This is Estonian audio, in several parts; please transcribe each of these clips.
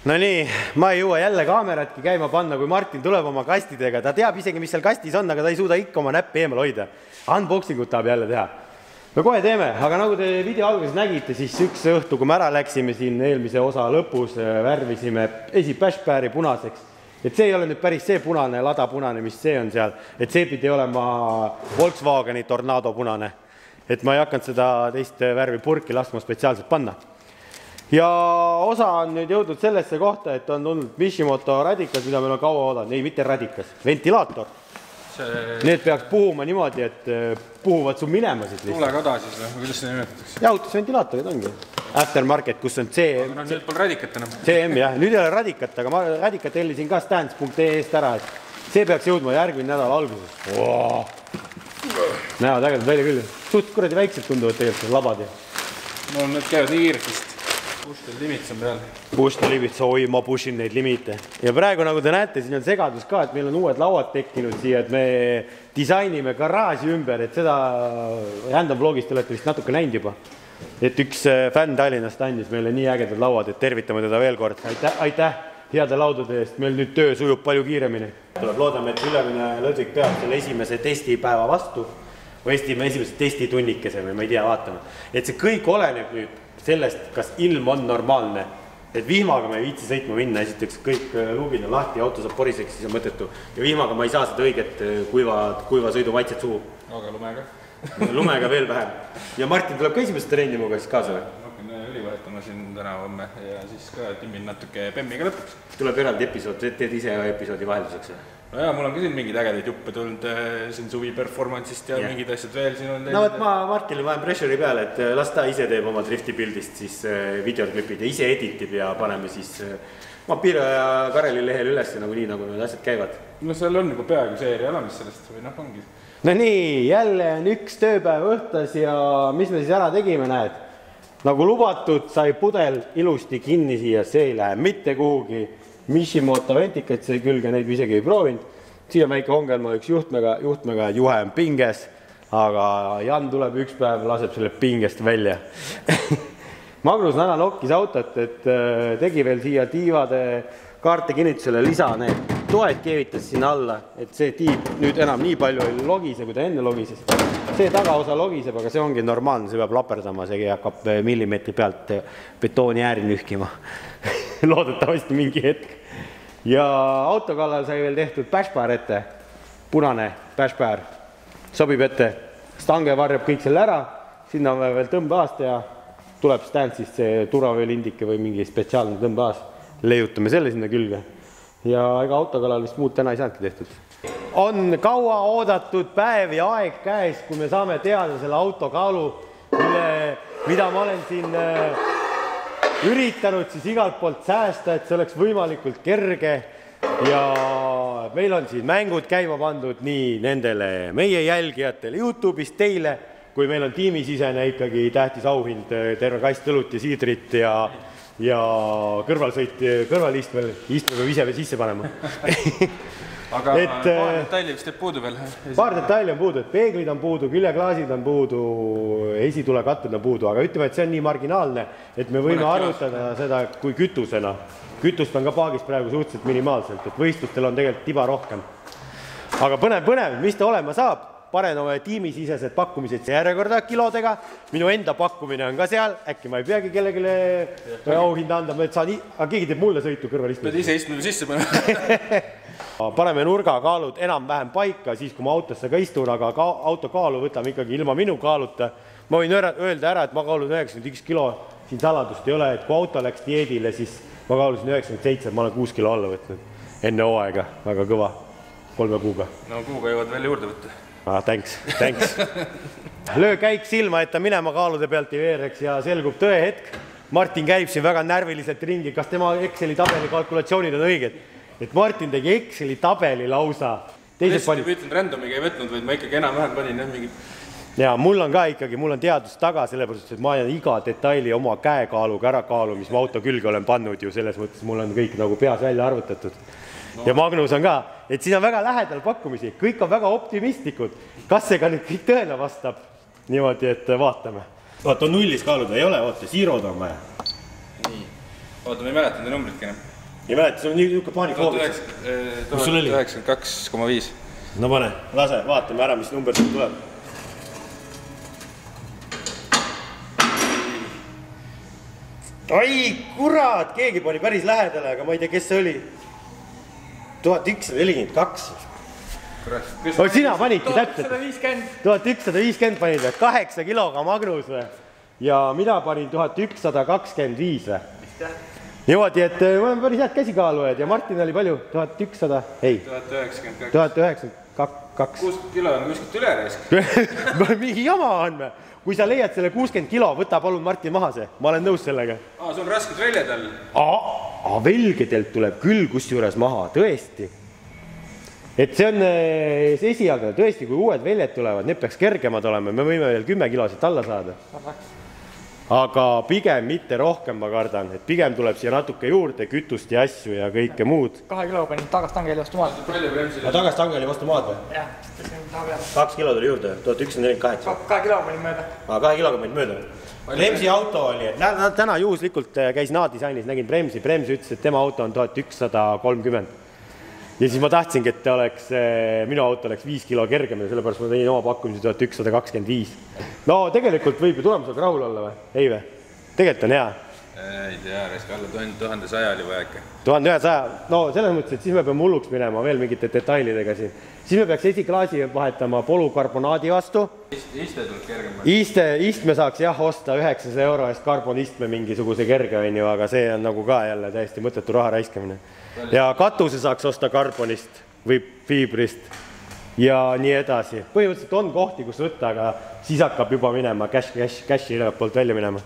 No nii, ma ei jõua jälle kaameratki käima panna, kui Martin tuleb oma kastidega. Ta teab isegi, mis seal kastis on, aga ta ei suuda ikka oma näppi eemal hoida. Unboxingut tahab jälle teha. Me kohe teeme, aga nagu te video alguses nägite, siis üks õhtu, kui me ära läksime siin eelmise osa lõpus, värvisime esipashbääri punaseks. Et see ei ole nüüd päris see punane, ladapunane, mis see on seal. Et see pidi olema Volkswageni Tornado punane. Et ma ei hakanud seda teist värvi purki laskma spetsiaalselt panna. Ja osa on nüüd jõudnud sellesse kohta, et on tulnud Mishimoto radikas, mida meil on kaua oodanud. Ei, mitte radikas, ventilaator. Need peaks puhuma niimoodi, et puhuvad su minema siit lihtsalt. Tuulega oda siis, kuidas see nimetatakse? Jahutusventilaatorid ongi. Aftermarket, kus on C... No nüüd pole radikat enam. CM, jah. Nüüd ei ole radikat, aga ma radikat tellisin ka stands.ee-st ära, et see peaks jõudma järgmine nädal alguses. Näevad ägedad välja küll. Suht kuradi väiksed tunduvad tegelikult labad. No need käivad nii kiirtist. Push limits on peal. Push limits, oi, ma pushin neid limite. Ja praegu, nagu te näete, siin on segadus ka, et meil on uued lauad tekkinud siia, et me disainime garaaži ümber, et seda Random Vlogist olete vist natuke näinud juba. Et üks fänn Tallinnast andis meile nii ägedad lauad, et tervitame teda veel kord. Aitäh heade laudade eest, meil nüüd töö sujub palju kiiremini. Loodame, et Ülemine Lõdvik peab selle esimese testipäeva vastu või esimese testitunnikese või ma ei tea, vaatame. Et see kõik oleneb nüüd sellest, kas ilm on normaalne. Et vihmaga me ei viitsi sõitma minna, esiteks kõik luugid on lahti ja auto saab poriseks, siis on mõttetu. Ja vihmaga ma ei saa seda õiget kuiva sõidu maitset suhu. Aga lumega? Lumega veel vähem. Ja Martin tuleb ka esimest trenni muga siis kaasa või? Hakkan üli vahetama siin täna homme ja siis ka timmin natuke Bemmiga lõpuks. Tuleb eraldi episood, teed ise episoodi vahelduseks või? No jaa, mul on ka siin mingid ägedaid juppe tulnud siin suvi performance'ist ja mingid asjad veel siin on. No, et ma Martinile vajan pressure'i peale, et las ta ise teeb oma drifti pildist siis videoklipid ja ise editib ja paneme siis Mapira ja Kareli lehel üles nagu nii, nagu need asjad käivad. No seal on juba peaaegu seeria alamis sellest või noh ongi. No nii, jälle on üks tööpäev õhtas ja mis me siis ära tegime, näed? Nagu lubatud, sai pudel ilusti kinni siia, see ei lähe mitte kuhugi. Mishimoto ventikaid see külge, neid me isegi ei proovinud. Siin on väike ongelma üks juhtmega, juhe on pinges, aga Jan tuleb üks päev, laseb selle pingest välja. Magnus Nana nokkis autot, et tegi veel siia tiivade kaarte kinnitusele lisa, need toed keevitas sinna alla, et see tiib nüüd enam nii palju ei logise, kui ta enne logises. See tagaosa logiseb, aga see ongi normaalne, see peab laperdama, see hakkab millimeetri pealt betooni ääri nühkima. Loodetavasti mingi hetk. Ja autokallal sai veel tehtud bashbär ette, punane bashbär, sobib ette, stange varjab kõik selle ära, sinna on veel tõmbeaast ja tuleb standsist see turvaveelindike või mingi spetsiaalne tõmbeaas, leiutame selle sinna külge ja ega autokallal vist muud täna ei saanudki tehtud. On kaua oodatud päev ja aeg käes, kui me saame teada selle autokaalu, mida ma olen siin üritanud siis igalt poolt säästa, et see oleks võimalikult kerge ja meil on siin mängud käima pandud nii nendele meie jälgijatele YouTube'is teile, kui meil on tiimisisene ikkagi tähtis auhind, terve kast õlut ja siidrit ja kõrvalistmel istume ise sisse panema. Aga paar detaili vist teeb puudu veel? Paar detaili on puudu, et peeglid on puudu, küljeklaasid on puudu, esitulekatted on puudu, aga ütleme, et see on nii marginaalne, et me võime arutada seda kui kütusena. Kütust on ka paagis praegu suhteliselt minimaalselt, et võistlustel on tegelikult tiba rohkem. Aga põnev, mis ta olema saab? Panen oma tiimisisesed pakkumised järjekorda kilodega, minu enda pakkumine on ka seal, äkki ma ei peagi kellelegi auhinda anda, aga keegi teeb mulle sõitu kõrvalistmel. Pead ise istme sisse panema. Paneme nurgakaalud enam-vähem paika, siis kui ma autosse ka istun, aga autokaalu võtame ikkagi ilma minu kaaluta. Ma võin öelda ära, et ma kaalun 91 kilo, siin saladust ei ole, et kui auto läks dieedile, siis ma kaalusin 97, ma olen 6 kilo alla võtnud enne hooaega, väga kõva, 3 kuuga. No kuuga jõuad veel juurde võtta. Thanks. Löö käik silma, et ta minema kaalude pealt ei veereks ja selgub tõe hetk. Martin käib siin väga närviliselt ringi, kas tema Exceli tabeli kalkulatsioonid on õiged? Et Martin tegi Exceli tabeli lausa. Lihtsalt ei võtnud randomiga ei võtnud, vaid ma ikkagi enam-vähem panin mingid. Ja mul on ka ikkagi, mul on teadus taga, sellepärast, et ma olen iga detaili oma käekaaluga ära kaalu, mis ma auto külge olen pannud ju, selles mõttes mul on kõik nagu peas välja arvutatud. Ja Magnus on ka, et siin on väga lähedal pakkumisi, kõik on väga optimistlikud. Kas see ka nüüd kõik tõele vastab? Niimoodi, et vaatame. Vaata, on nullis kaaluda, ei ole, vaata, siirod on vaja. Nii, vaata, ma ei mäletanud numbritki enam. ei mäleta, sul on niisugune paanikoobis. Kus sul oli? 92,5. No pane, lase, vaatame ära, mis number sealt tuleb. Ai, kurat, keegi pani päris lähedale, aga ma ei tea, kes see oli. 1142. Sina panidki täpselt. 1150 panid või? 8 kiloga Magnus või? Ja mina panin 1125 või? Niimoodi, et me oleme päris head käsikaaluajad ja Martin oli palju? 1100? Ei. 1092. 60 kilo on kuskilt üle raisk. Mingi jama on me. Kui sa leiad selle 60 kilo, võta palun Martin maha see. Ma olen nõus sellega. See on rasked väljad all. Velgedelt tuleb küll kusjuures maha, tõesti. Et see on esialgne, tõesti, kui uued väljad tulevad, need peaks kergemad olema, me võime veel 10 kilo siit alla saada. Aga pigem mitte rohkem, ma kardan, et pigem tuleb siia natuke juurde kütust ja asju ja kõike muud. 2 kilo panin tagastangeli vastu maad. Tagastangeli vastu maad või? Jah, tõstsin taha peale. 2 kilo tuli juurde, 1148. 2 kilo panin mööda. 2 kiloga panin mööda. Bremsi auto oli, et täna juhuslikult käisin A-disainis, nägin Bremsi, Brems ütles, et tema auto on 1130. Ja siis ma tahtsingi, et minu auto oleks 5 kilo kergem ja sellepärast ma tegin oma pakkumisi 1125. No tegelikult võib ju tulemusega rahul olla või? Ei või? Tegelikult on hea. Ei tea, raisk alla 1100 oli vaja äkki. 1100, no selles mõttes, et siis me peame hulluks minema veel mingite detailidega siin. Siis me peaks esiklaasi vahetama polukarbonaadi vastu. Iste tuleb kergem. Istme saaks jah osta 900 euro eest karbonistme mingisuguse kerge, aga see on nagu ka jälle täiesti mõttetu raha raiskamine. Ja katuse saaks osta karbonist või fiibrist ja nii edasi. Põhimõtteliselt on kohti, kus võtta, aga siis hakkab juba minema cashi üle poolt välja minema.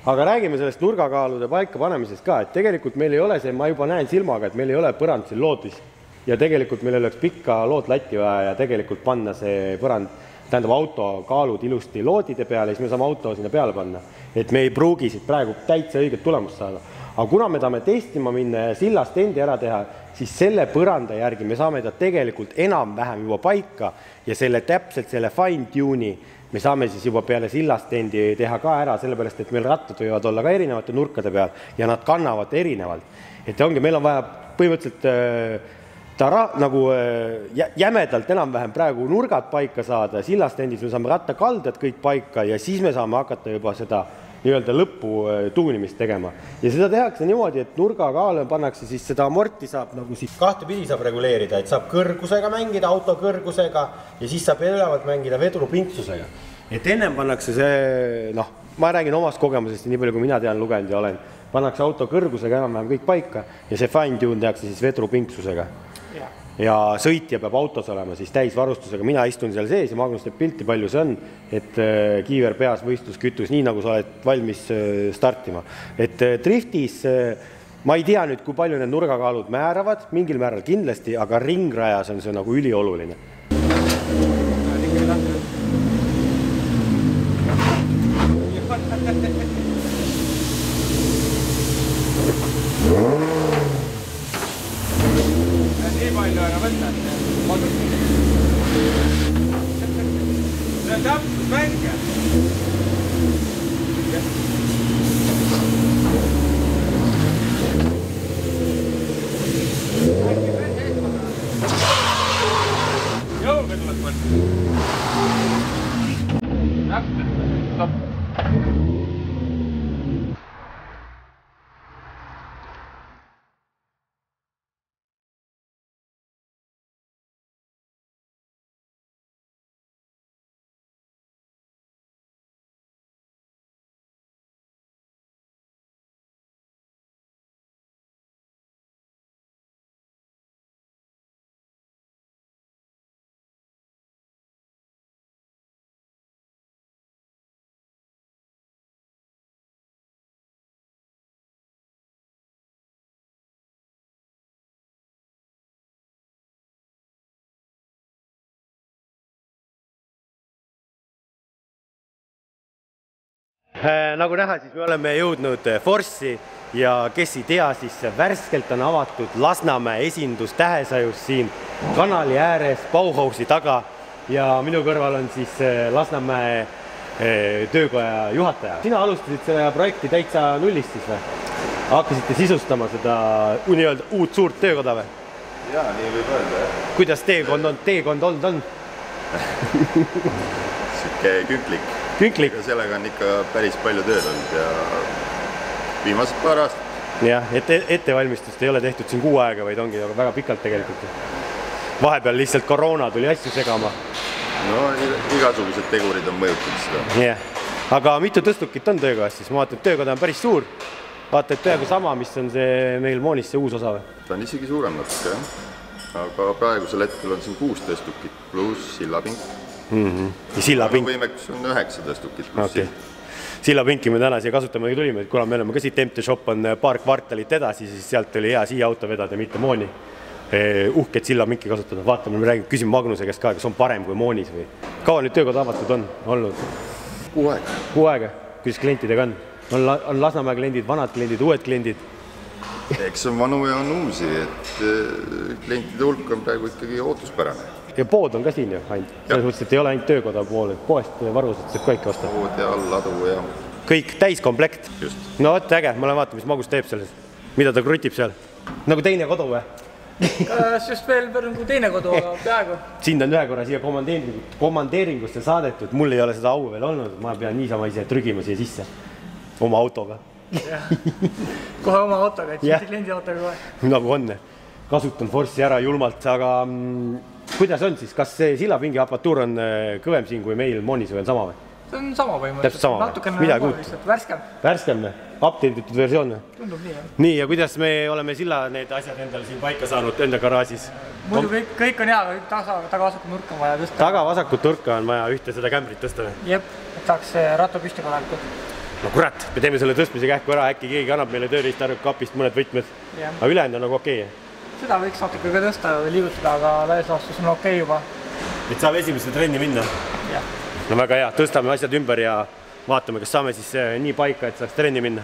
Aga räägime sellest nurgakaalude paika panemisest ka, et tegelikult meil ei ole see, ma juba näen silmaga, et meil ei ole põrand siin loodis ja tegelikult meil oleks pikka loodlatti vaja ja tegelikult panna see põrand, tähendab auto kaalud ilusti loodide peale ja siis me saame auto sinna peale panna, et me ei pruugi siit praegu täitsa õiget tulemust saada. Aga kuna me tahame testima minna ja sillast endi ära teha, siis selle põranda järgi me saame ta tegelikult enam-vähem juba paika ja selle täpselt selle fine tune'i me saame siis juba peale sillast endi teha ka ära, sellepärast et meil rattad võivad olla ka erinevate nurkade peal ja nad kannavad erinevalt. Et ongi, meil on vaja põhimõtteliselt nagu jämedalt enam-vähem praegu nurgad paika saada, sillast endis me saame rattakaldad kõik paika ja siis me saame hakata juba seda nii-öelda lõppu tuunimist tegema. Ja seda tehakse niimoodi, et nurgakaale pannakse siis seda amorti saab nagu siis kahte pidi saab reguleerida, et saab kõrgusega mängida, auto kõrgusega ja siis saab elavalt mängida vedrupinksusega. Et ennem pannakse see, ma räägin omast kogemusest nii palju, kui mina tean lugenud ja olen, pannakse auto kõrgusega enam-vähem kõik paika ja see fine tune tehakse siis vedrupinksusega. Ja sõitja peab autos olema siis täisvarustusega, mina istun seal sees ja Magnus teeb pilti, palju see on, et kiiver peas võistluskütus, nii nagu sa oled valmis startima. Et driftis, ma ei tea nüüd, kui palju need nurgakaalud määravad, mingil määral kindlasti, aga ringrajas on see nagu ülioluline. Palju ära võtta, see on täpselt mänge. Jõuga tuleb võtta. Täpselt, stopp. Nagu näha, siis me oleme jõudnud Forssi ja kes ei tea, siis värskelt on avatud Lasnamäe esindus Tähesajus siin kanali ääres Bauhausi taga ja minu kõrval on siis Lasnamäe töökoja juhataja. Sina alustasid selle projekti täitsa nullist siis või? hakkasite sisustama seda nii-öelda uut suurt töökoda või? Jaa, nii võib öelda, jah. Kuidas teekond olnud on? Siuke künklik. Künklik? Ja sellega on ikka päris palju tööd olnud ja viimased paar aastat. Jah, ettevalmistust ei ole tehtud siin 6 aega, vaid ongi väga pikalt tegelikult. Vahepeal lihtsalt koroona tuli asju segama. No igasugused tegurid on mõjutanud seda. Jah, aga mitu tõstukit on töökohas siis? Ma vaatan, et töökoda on päris suur. Vaata, et peaaegu sama, mis on see meil Moonis see uus osa või? Ta on isegi suurem natuke, jah. Aga praegusel hetkel on siin 6 tõstukit pluss sillapink. Ja sillapink. Võimekus on 9 tõstukit pluss okay. Sillapinki me täna siia kasutama tulime, et kuna me oleme ka siit MT Shop on paar kvartalit edasi, siis sealt oli hea siia auto vedada, mitte Mooni. Uhket sillapinki kasutada. Vaatame, me räägime, küsime Magnuse käest ka, kas on parem kui Moonis või? Kaua nüüd töökoda avatud on olnud? 6 aega. 6 aega? Kuidas klientidega on? On Lasnamäe kliendid, vanad kliendid, uued kliendid? Eks on vanu ja on uusi, et klientide hulk on praegu ikkagi ootuspärane. Ja pood on ka siin ju ainult. Selles mõttes, et ei ole ainult töökoda pool, et poest varused saab kõik osta. Pood ja alladu ja... Kõik täiskomplekt. Just. No võt, äge, ma olen vaata, mis Magus teeb selles. Mida ta krutib seal? Nagu teine kodu või? Just veel nagu teine kodu, aga peaaegu. Sind on ühe korra siia komandeeringusse saadetud. Mul ei ole seda au veel olnud. Ma pean niisama ise trügima siia sisse. Oma autoga. Kohe oma autoga, et mitte kliendi autoga kohe. Nagu on. Kasutan forssi ära julmalt, aga kuidas on siis? Kas see sillapingi apatuur on kõvem siin kui meil Moonis või on sama või? See on sama võimalik. Täpselt sama või? Midagi uut? Värskem. Värskem või? Update'itud versioon või? Tundub nii, jah. Nii, ja kuidas me oleme silla need asjad endale siin paika saanud enda garaažis? Muidu kõik on hea, aga tagavasakut nurka on vaja tõsta. Tagavasakut nurka on vaja ühte seda kämbrit tõsta või? Jep, et saaks ratta püsti korralikult. No kurat, me teeme selle tõstmise kähku ära, äkki keegi annab meile tööriistarvukapist mõned võtmed. Aga ülejäänud on nagu okei. Seda võiks natuke ka tõsta ja liigutada, aga laias laastus on okei juba. Et saab esimesse trenni minna? Jah. No väga hea, tõstame asjad ümber ja vaatame, kas saame siis nii paika, et saaks trenni minna.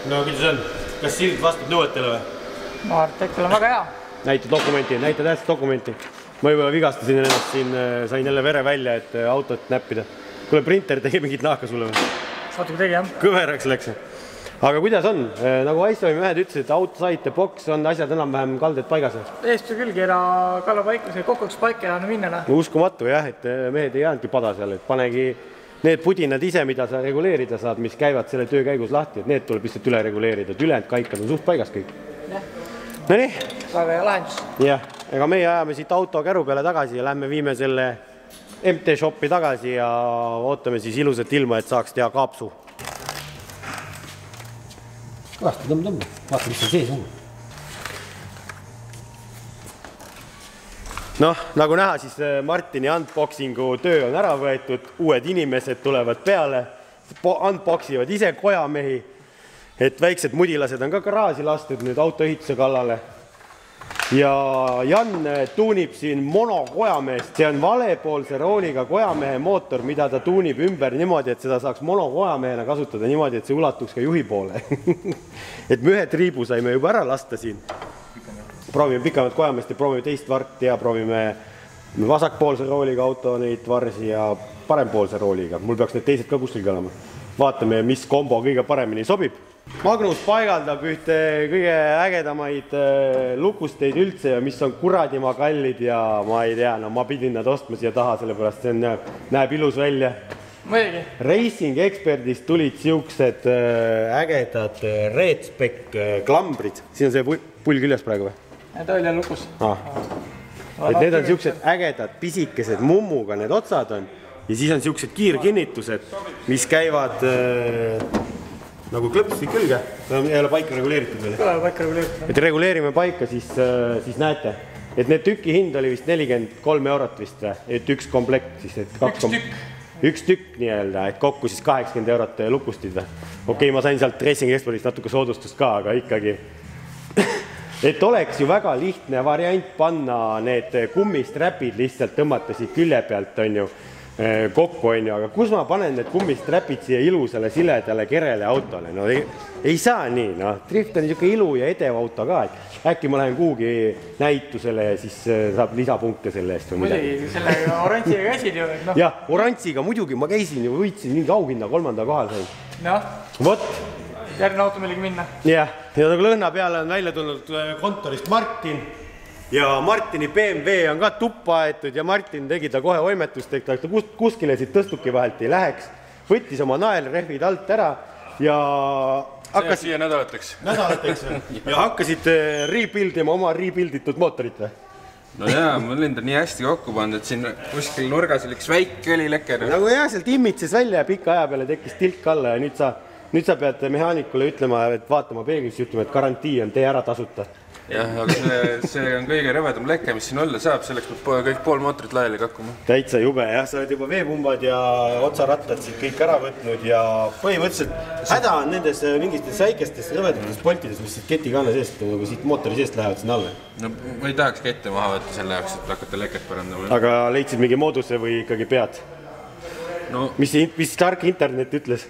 No kuidas on? Kas sild vastab nõuetele või? Ma arvan, et hetkel on väga hea. Näita dokumenti, näita tähtsat dokumenti. Ma juba vigastasin ennast siin, sain jälle vere välja, et autot näppida. Kuule, printer tegi mingit nahka sulle või? Natuke tegi, jah. Kõveraks läks. Aga kuidas on? Nagu Aissovi mehed ütlesid, et auto saite, boks on asjad enam-vähem kalded paigas. Eest ja küll keera kalla paika, see kokkuks paika ja minna. Uskumatu jah, et mehed ei jäänudki pada seal, et panegi need pudinad ise, mida sa reguleerida saad, mis käivad selle töö käigus lahti, et need tuleb lihtsalt üle reguleerida, et ülejäänud kaikad on suht paigas kõik. No nii. Väga hea lahendus. Jah, ega meie ajame siit auto käru peale tagasi ja lähme viime selle MT Shopi tagasi ja ootame siis ilusat ilma, et saaks teha kaapsu. Kõvasti tõmb. Vaata, mis seal sees on. Noh, nagu näha, siis Martini unboxingu töö on ära võetud, uued inimesed tulevad peale, unboxivad ise kojamehi, et väiksed mudilased on ka garaaži lastud nüüd autoehituse kallale. Ja Jan tuunib siin monokojamehest, see on valepoolse rooliga kojamehe mootor, mida ta tuunib ümber niimoodi, et seda saaks monokojamehena kasutada niimoodi, et see ulatuks ka juhi poole. Et me ühe triibu saime juba ära lasta siin. Proovime pikemat kojamehest ja proovime teist varti ja proovime vasakpoolse rooliga auto neid varsi ja parempoolse rooliga. Mul peaks need teised ka kuskil olema. Vaatame, mis kombo kõige paremini sobib. Magnus paigaldab ühte kõige ägedamaid lukusteid üldse ja mis on kuradima kallid ja ma ei tea, no ma pidin nad ostma siia taha, sellepärast see näeb ilus välja. Mõelgi. Racing Expertist tulid siuksed ägedad Redspec klambrid. Siin on see pull küljes praegu või? Ta oli jälle lukus. Et need on siuksed ägedad, pisikesed mummuga need otsad on ja siis on siuksed kiirkinnitused, mis käivad nagu klõpsi külge, ei ole paika reguleeritud veel. Ei ole paika reguleeritud. Et reguleerime paika, siis näete, et need tüki hind oli vist 43 eurot vist, et üks komplekt, siis et üks tükk nii-öelda, et kokku siis 80 eurot lukustid. Okei, ma sain sealt Racing Expertist natuke soodustust ka, aga ikkagi. Et oleks ju väga lihtne variant panna need kummistrapid lihtsalt tõmmata siit külje pealt, on ju. kokku, on ju, aga kus ma panen need kummistrapid siia ilusale, siledale, kerele autole? No ei saa nii, noh. Drift on niisugune ilu ja edev auto ka, et äkki ma lähen kuhugi näitusele ja siis saab lisapunkte selle eest või midagi. Muidugi, selle oranžiga käisid ju, et noh. Jah, oranžiga muidugi ma käisin ja võitsin mingi auhinna 3. kohal sain. Noh, Vot. järgmine auto millegi minna. Jah, ja nagu lõhna peale on välja tulnud kontorist Martin ja Martini BMW on ka tuppa aetud ja Martin tegi ta kohe oimetust, et ta kuskile siit tõstuki vahelt ei läheks. Võttis oma naelrehvid alt ära ja hakkas siia nädalateks ja hakkasid rebuildima oma rebuilditud mootorit või? No jaa, mul enda nii hästi kokku pannud, et siin kuskil nurgas oli üks väike õlilekker. Nagu jah, sealt imitses välja ja pika aja peale tekkis tilk alla ja nüüd sa pead mehaanikule ütlema, et vaatama peeglisse, ütlema, et garantii on tee ära tasuta. Jah, aga see on kõige rõvedam leke, mis siin olla saab, selleks peab kõik pool mootorit laiali kakkuma. Täitsa jube, jah, sa oled juba veepumbad ja otsarattad siit kõik ära võtnud ja põhimõtteliselt häda on nendes mingistes väikestes rõvedates poltides, mis siit ketikanne seest, nagu siit mootori seest lähevad sinna alla. No ma ei tahaks kette maha võtta selle jaoks, et hakata leket parandama. Aga leidsid mingi mooduse või ikkagi pead? No, mis tark internet ütles?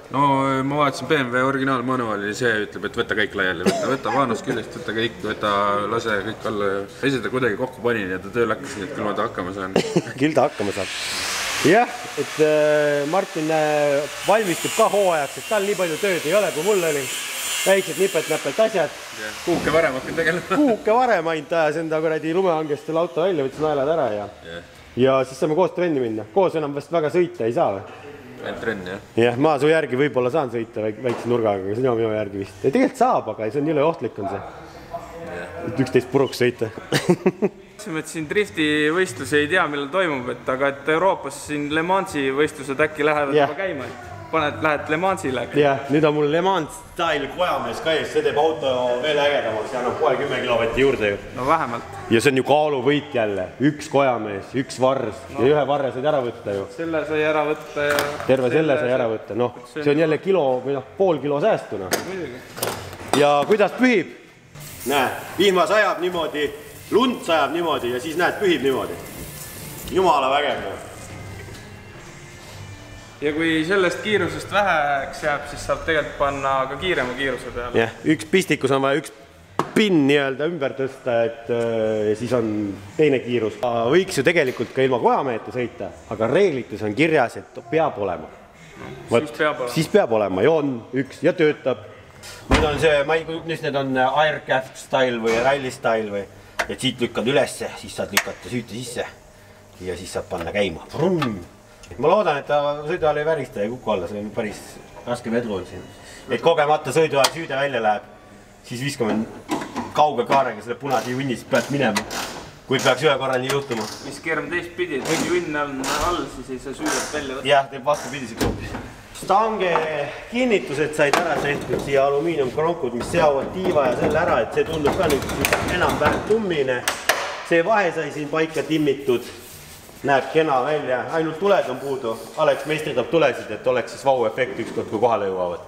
No ma vaatasin BMW originaalmanuaali ja see ütleb, et võta kõik laiali, võta vaanus küljest, võta kõik, lase kõik alla ja seda kuidagi kokku panin ja ta tööl hakkas nii, et küll ma ta hakkama saan. Küll ta hakkama saab. Jah, et Martin valmistub ka hooajaks, et tal nii palju tööd ei ole, kui mul oli. Väiksed nipet-näpet asjad. Kuhuke varem hakkan tegelema. Kuhuke varem ainult ajas enda kuradi lumehangest selle auto välja, võtsin naelad ära ja siis saame koos trenni minna. Koos enam vast väga sõita ei saa või? Ainult trenn, jah? Jah, ma su järgi võib-olla saan sõita väikse nurgaga, aga sina minu järgi vist. Ja tegelikult saab, aga see on jõle ohtlik on see. Et 11 puruks sõita. Et siin drifti võistlus ei tea, millal toimub, aga et Euroopas siin Le Mansi võistlused äkki lähevad juba käima. Lähed Le Mansile. Jah, nüüd on mul Le Mans style kojamees ka ees, see teeb auto veel ägedamaks ja annab kohe 10 kilovatti juurde ju. No vähemalt. Ja see on ju kaaluvõit jälle. Üks kojamees, üks varrs ja ühe varre said ära võtta ju. Selle sai ära võtta ja... Terve selle sai ära võtta. Noh, see on jälle kilo või pool kilo säästuna. Ja kuidas pühib? Näe, vihma sajab niimoodi, lund sajab niimoodi ja siis näed, pühib niimoodi. Jumala vägev. Ja kui sellest kiirusest väheks jääb, siis saab tegelikult panna ka kiirema kiiruse peale. Jah, üks pistikus on vaja üks pinn nii-öelda ümber tõsta, et siis on teine kiirus. Võiks ju tegelikult ka ilma kojameheta sõita, aga reeglites on kirjas, et peab olema. Siis peab olema ja on üks ja töötab. Nüüd on see, mis need on aircraft style või rally style või, et siit lükkad ülesse, siis saad lükata süüte sisse ja siis saad panna käima. Ma loodan, et ta sõiduajal ei värista ja kuku alla, see on päris raske vedru on siin. Et kogemata sõiduajal süüde välja läheb, siis viskame kauge kaarega selle punase junnis pealt minema, kui peaks ühe korra nii juhtuma. Mis keerame teist pidi, et kui junn on all, siis ei saa süüdet välja võtta. Jah, teeb vastupidiseks hoopis. Stange kinnitused said ära tehtud siia alumiiniumkronkud, mis seavad tiiva ja selle ära, et see tundub ka nüüd enam vähem tummine. See vahe sai siin paika timmitud. Näeb kena välja, ainult tuled on puudu. Alex meistridab tulesid, et oleks siis vau-efekt ükskord, kui kohale jõuavad.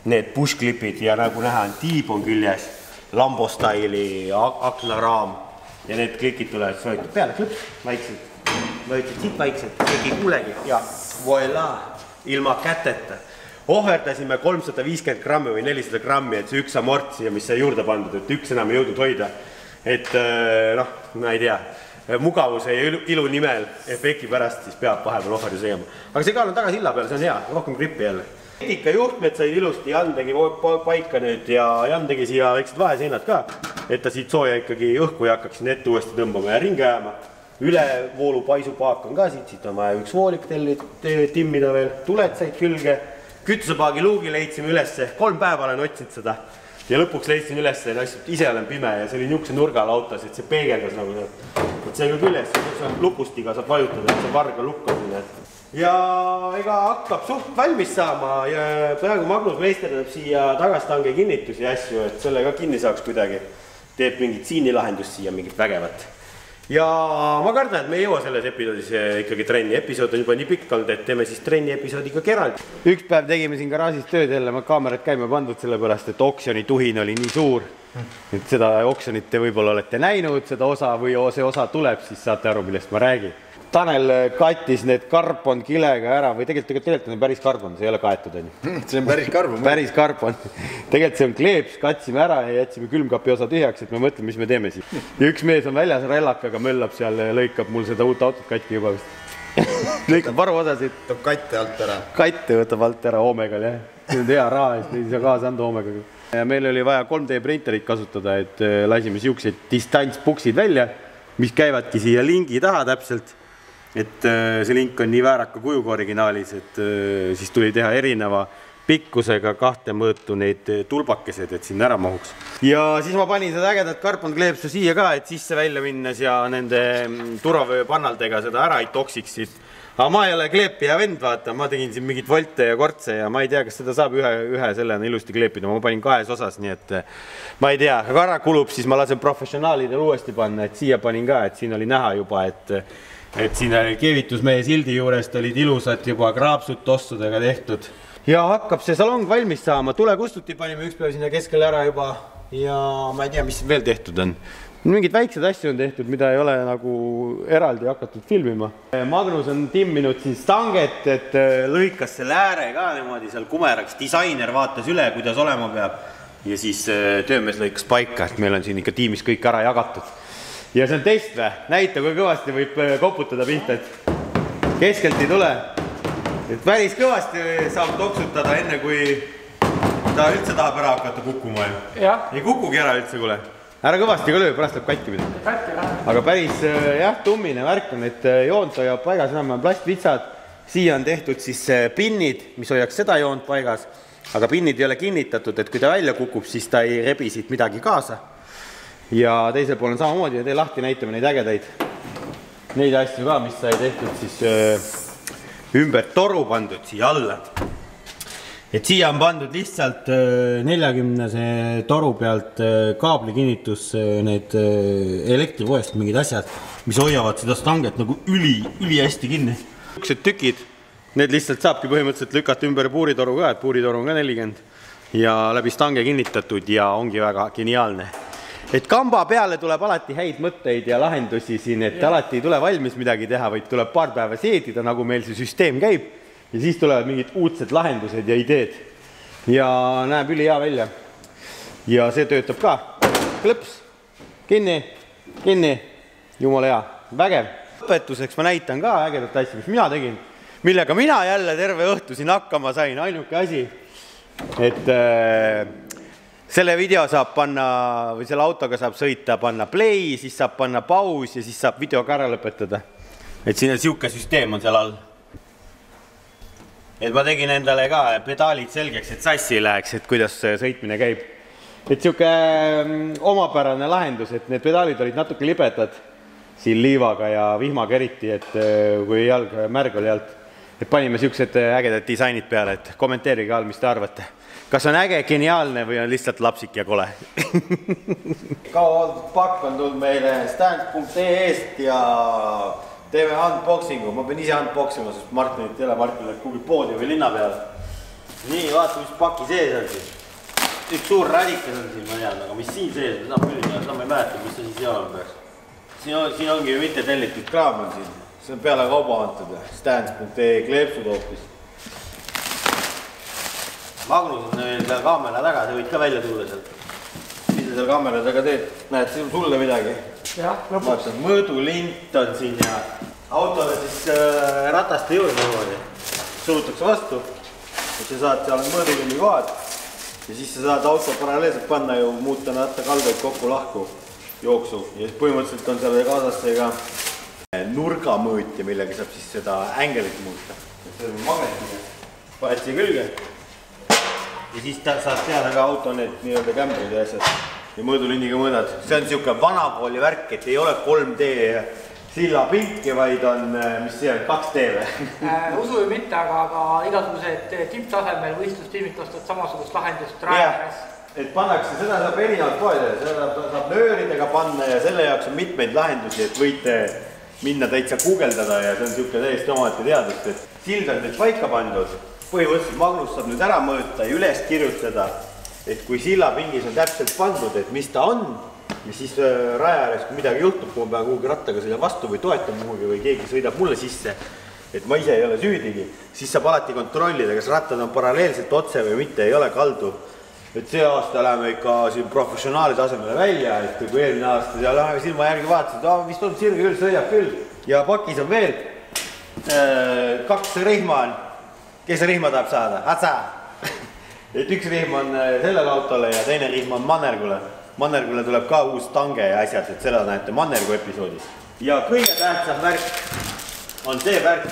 Need push-klipid ja nagu näha on tiib on küljes, Lambo style'i aknaraam ja need klikid tulevad, siis vajutad peale klõps, vaikselt. Vajutad siit vaikselt, keegi ei kuulegi ja voilà, ilma käteta. Ohverdasime 350 grammi või 400 grammi, et see üks amortsi ja mis sai juurde pandud, et üks enam ei jõudnud hoida. Et noh, ma ei tea. Mugavuse ja ilu nimel efekti pärast siis peab vahepeal ohverdi segema. Aga see kaal on taga silla peal, see on hea, rohkem grippi jälle. Etika juhtmed said ilusti, Jan tegi paika nüüd ja Jan tegi siia väiksed vaheseinad ka, et ta siit sooja ikkagi õhku ei hakkaks ette uuesti tõmbama ja ringi ajama. Ülevoolu paisupaak on ka siit on vaja üks voolik timmida veel, tuled said külge, kütusepaagi luugi leidsime ülesse, 3 päeva olen otsinud seda. Ja lõpuks leidsin üles ja ise olen pime ja see oli niisuguse nurgal autos, et see peegeldas nagu see on ka küljes, lukustiga saab vajutada, et see varga lukka sinna. Ja ega hakkab suht valmis saama ja praegu Magnus meisterdab siia tagastange kinnitusi ja asju, et selle ka kinni saaks kuidagi. Teeb mingit siinilahendust siia, mingit vägevat. Ja ma kardan, et me ei jõua selles episoodis ikkagi trenni. Episood on juba nii pikk olnud, et teeme siis trenni episoodi ka eraldi. Üks päev tegime siin garaažis tööd jälle, ma kaamerad käime pandud selle pärast, et oksjoni tuhin oli nii suur. Et seda oksjonit te võib-olla olete näinud, seda osa või see osa tuleb, siis saate aru, millest ma räägin. Tanel kattis need karbonkilega ära või tegelikult on päris karbon, see ei ole kaetud. See on päris karbon. Päris karbon. Tegelikult see on kleeps, katsime ära ja jätsime külmkapi osa tühjaks, et me mõtleme, mis me teeme siin. Ja üks mees on väljas rellakaga, möllab seal ja lõikab mul seda uut autot katki juba vist. Lõikab varuosasid. Toob katte alt ära. Katte võtab alt ära Omegal, jah. See on hea raha, ei saa kaasa anda Omegaga. Ja meil oli vaja 3D printerit kasutada, et lasime siuksed distantspuksid välja, mis käivadki siia lingi taha täpselt. Et see link on nii vääraka kujuga originaalis, et siis tuli teha erineva pikkusega 2 mõõtu neid tulbakesed, et sinna ära mahuks. Ja siis ma panin seda ägedat karbonkleepsu siia ka, et sisse välja minnes ja nende turvavööpannaldega seda ära ei toksiksid. Aga ma ei ole kleepija vend, vaata, ma tegin siin mingit volte ja kortse ja ma ei tea, kas seda saab ühe sellena ilusti kleepida. Ma panin 2 osas, nii et ma ei tea, aga ära kulub, siis ma lasen professionaalidel uuesti panna, et siia panin ka, et siin oli näha juba, et siin keevitusmehe sildi juurest olid ilusad juba kraapsud tossudega tehtud. Ja hakkab see salong valmis saama. Tulekustuti panime üks päev sinna keskele ära juba ja ma ei tea, mis veel tehtud on. Mingid väiksed asju on tehtud, mida ei ole nagu eraldi hakatud filmima. Magnus on timminud siin stanget, et lõikas selle ääre ka niimoodi seal kumeraks. Disainer vaatas üle, kuidas olema peab. Ja siis töömees lõikas paika, et meil on siin ikka tiimis kõik ära jagatud. Ja see on test või? Näita, kui kõvasti võib koputada pihta, et keskelt ei tule. Et päris kõvasti saab toksutada enne, kui ta üldse tahab ära hakata kukkuma. Ei kukugi ära üldse, kuule. Ära kõvasti ka löö, pärast läheb katki mida. Aga päris tummine värk on, et joont hoiab paigas, enam on plastvitsad. Siia on tehtud siis pinnid, mis hoiaks seda joont paigas. Aga pinnid ei ole kinnitatud, et kui ta välja kukub, siis ta ei rebi siit midagi kaasa. Ja teisel pool on samamoodi ja tee lahti näitame neid ägedaid. Neid asju ka, mis sai tehtud siis ümber toru pandud siia alla. Et siia on pandud lihtsalt 40 toru pealt kaabli kinnitus need elektrivoest mingid asjad, mis hoiavad seda stanget nagu üli hästi kinni. Üksed tükid, need lihtsalt saabki põhimõtteliselt lükata ümber puuritoru ka, et puuritoru on ka 40 ja läbi stange kinnitatud ja ongi väga geniaalne. Et kamba peale tuleb alati häid mõtteid ja lahendusi siin, et alati ei tule valmis midagi teha, vaid tuleb paar päeva seedida, nagu meil see süsteem käib. Ja siis tulevad mingid uudsed lahendused ja ideed. Ja näeb üli hea välja. Ja see töötab ka. Klõps, kinni, jumala hea, vägev. Õpetuseks ma näitan ka ägedat asja, mis mina tegin, millega mina jälle terve õhtu siin hakkama sain, ainuke asi. Et selle video saab panna, või selle autoga saab sõita, panna play, siis saab panna paus ja siis saab video ka ära lõpetada. Et siin on siuke süsteem on seal all. Et ma tegin endale ka pedaalid selgeks, et sassi ei läheks, et kuidas sõitmine käib. Et siuke omapärane lahendus, et need pedaalid olid natuke libedad siin liivaga ja vihmaga eriti, et kui jalg märg oli alt. Et panime siuksed ägedad disainid peale, et kommenteerige all, mis te arvate. Kas on äge, geniaalne või on lihtsalt lapsik ja kole? Kauhaldus pakk on tulnud meile stand.ee-st ja teeme unboxingu. Ma pean ise unboxima, sest Martinit ei ole. Martin läheb kuhugi poodi või linna peale. Nii, vaata, mis paki sees on siis. Üks suur radikas on siin, ma tean, aga mis siin sees on, seda ma ei mäleta, mis see siis jalal peaks. Siin ongi ju mitte tellitud kraam on siin. See on peale kauba antud. Stand.ee kleepsud hoopis. Magnus on seal kaamera taga, sa võid ka välja tulla sealt. Mis sa seal kaamera taga teed? Näed, sulle midagi? Jah, lõpuks. Mõõdulint on siin ja autole siis rataste juurde niimoodi. Surutakse vastu, et sa saad seal mõõdulinni kohad ja siis sa saad auto paralleelselt panna ju muuta rattakaldeid kokku lahku jooksu. Ja siis põhimõtteliselt on seal kaasasse ka nurgamõõtja, millega saab siis seda ängelit muuta. See on magnetiga. Paned siia külge. Ja siis saad teada ka auto need nii-öelda kämbrid ja asjad ja mõõdulinniga mõõdad. See on siuke vanakooli värk, et ei ole 3D silla pinki, vaid on, mis see on, 2D või? Usu ju mitte, aga igasugused tipptasemel võistlustiimid kostavad samasugust lahendust rajares. Et pannakse, seda saab erinevalt poedele, seda saab nööridega panna ja selle jaoks on mitmeid lahendusi, et võite minna täitsa guugeldada ja see on siuke täiesti omaette teadust, et sild on nüüd paika pandud. Põhimõtteliselt Magnus saab nüüd ära mõõta ja üles kirjutada, et kui sillapingis on täpselt pandud, et mis ta on ja siis raja ääres, kui midagi juhtub, kui ma pean kuhugi rattaga sõida vastu või toetan kuhugi või keegi sõidab mulle sisse, et ma ise ei ole süüdigi, siis saab alati kontrollida, kas rattad on paralleelselt otse või mitte, ei ole kaldu. Et see aasta läheme ikka siin professionaali tasemele välja, et kui eelmine aasta seal silma järgi vaatasid, vist on sirge küll, sõidab küll. Ja pakis on veel 2 rihma on. Kes rihma tahab saada? Atsa! Et üks rihm on sellele autole ja teine rihm on Mannergule. Mannergule tuleb ka uus tange ja asjad, et seda näete Mannergu episoodis. Ja kõige tähtsam värk on see värk.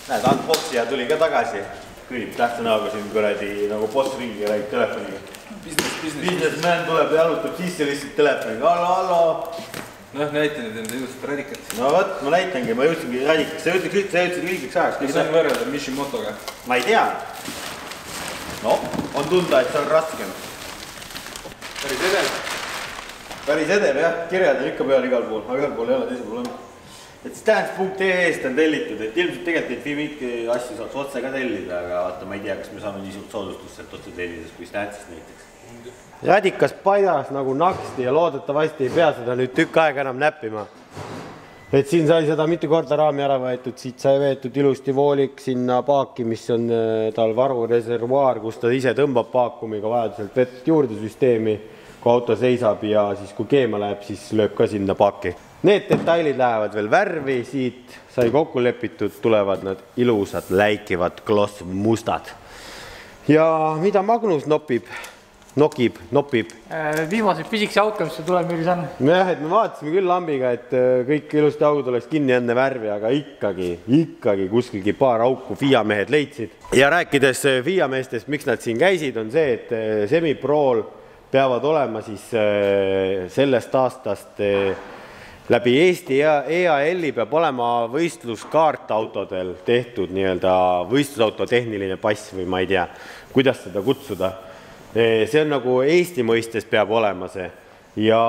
Näed, Ant Foxia tuli ka tagasi. Kõlib tähtsa näoga siin kuradi nagu boss ringi räägib telefoniga. Businessman tuleb ja jalutab sisse lihtsalt telefoniga. Hallo. Noh, näitan nüüd enda ilusat radikat. No võt, ma näitangi, ma jõudsingi radikaks. Sa jõudsid õigeks ajaks. Kas on võrrelda Mishimotoga? Ma ei tea. No, on tunda, et see on raskem. Päris edev, jah. Kirjad on ikka peal igal pool, aga igal pool ei ole teise pool on. Et Stance.ee-st on tellitud, et ilmselt tegelikult neid Fimiki asju saaks otse ka tellida, aga vaata, ma ei tea, kas me saame nii suurt soodustust sealt otse tellides kui Stance'ist näiteks. Radikas paidas nagu naksti ja loodetavasti ei pea seda nüüd tükk aega enam näppima. Et siin sai seda mitu korda raami ära võetud, siit sai veetud ilusti voolik sinna paaki, mis on tal varureservuaar, kus ta ise tõmbab paakumiga vajaduselt vett juurde süsteemi, kui auto seisab ja siis kui keema läheb, siis lööb ka sinna paaki. Need detailid lähevad veel värvi, siit sai kokku lepitud, tulevad nad ilusad, läikivad, gloss mustad. Ja mida Magnus nopib? Viimased Physics'i outcomes'e tuleb meil on. Jah, et me vaatasime küll lambiga, et kõik ilusti augud oleks kinni enne värvi, aga ikkagi kuskilgi paar auku FIA mehed leidsid. Ja rääkides FIA meestest, miks nad siin käisid, on see, et Semiprool peavad olema siis sellest aastast läbi Eesti ja EAL-i peab olema võistluskaart autodel tehtud nii-öelda võistlusauto tehniline pass või ma ei tea, kuidas seda kutsuda. See on nagu Eesti mõistes peab olema see ja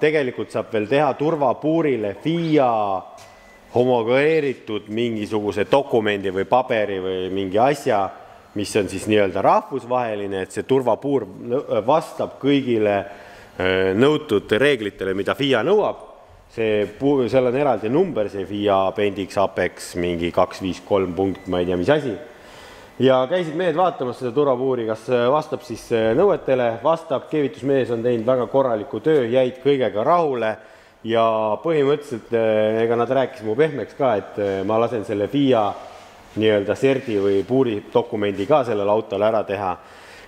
tegelikult saab veel teha turvapuurile FIA homologeeritud mingisuguse dokumendi või paberi või mingi asja, mis on siis nii-öelda rahvusvaheline, et see turvapuur vastab kõigile nõutud reeglitele, mida FIA nõuab. Seal on eraldi number, see FIA Bendix Apex mingi 253 punkt, ma ei tea, mis asi. Ja käisid mehed vaatamas seda turvapuuri, kas vastab siis nõuetele, vastab, keevitusmees on teinud väga korraliku töö, jäid kõigega rahule ja põhimõtteliselt ega nad rääkis mu pehmeks ka, et ma lasen selle FIA nii-öelda serdi või puuri dokumendi ka sellele autole ära teha.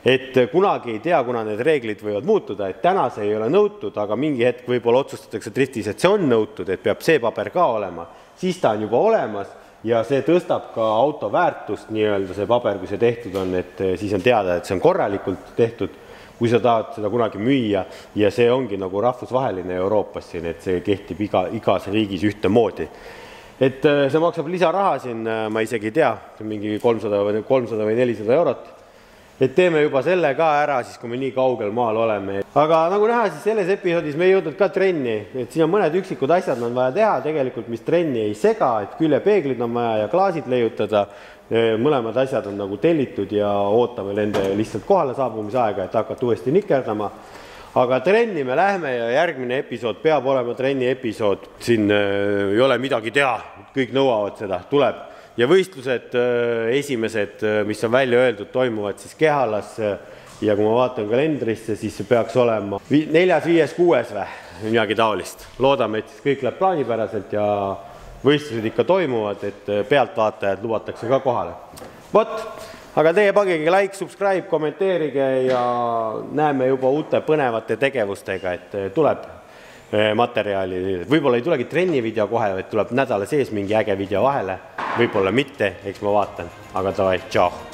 Et kunagi ei tea, kuna need reeglid võivad muutuda, et täna see ei ole nõutud, aga mingi hetk võib-olla otsustatakse driftis, et see on nõutud, et peab see paber ka olema, siis ta on juba olemas ja see tõstab ka auto väärtust, nii-öelda see paber, kui see tehtud on, et siis on teada, et see on korralikult tehtud, kui sa tahad seda kunagi müüa ja see ongi nagu rahvusvaheline Euroopas siin, et see kehtib igas riigis ühte moodi. Et see maksab lisaraha siin, ma isegi ei tea, mingi 300 või 400 eurot. Et teeme juba selle ka ära, siis kui me nii kaugel maal oleme. Aga nagu näha, siis selles episoodis me ei jõudnud ka trenni, et siin on mõned üksikud asjad on vaja teha, tegelikult mis trenni ei sega, et küljepeeglid on vaja ja klaasid leiutada. Mõlemad asjad on nagu tellitud ja ootame nende lihtsalt kohale saabumisaega, et hakata uuesti nikerdama. Aga trenni me lähme ja järgmine episood peab olema trenni episood. Siin ei ole midagi teha, kõik nõuavad seda, tuleb. Ja võistlused esimesed, mis on välja öeldud, toimuvad siis Kehalas ja kui ma vaatan kalendrisse, siis see peaks olema 4., 5., 6. või midagi taolist. Loodame, et siis kõik läheb plaanipäraselt ja võistlused ikka toimuvad, et pealtvaatajad lubatakse ka kohale. Vot, aga teie pagige like, subscribe, kommenteerige ja näeme juba uute põnevate tegevustega, et tuleb materjali. Võib-olla ei tulegi trenni video kohe, et tuleb nädala sees mingi äge video vahele. Võib-olla mitte, eks ma vaatan. Aga davai, tšau!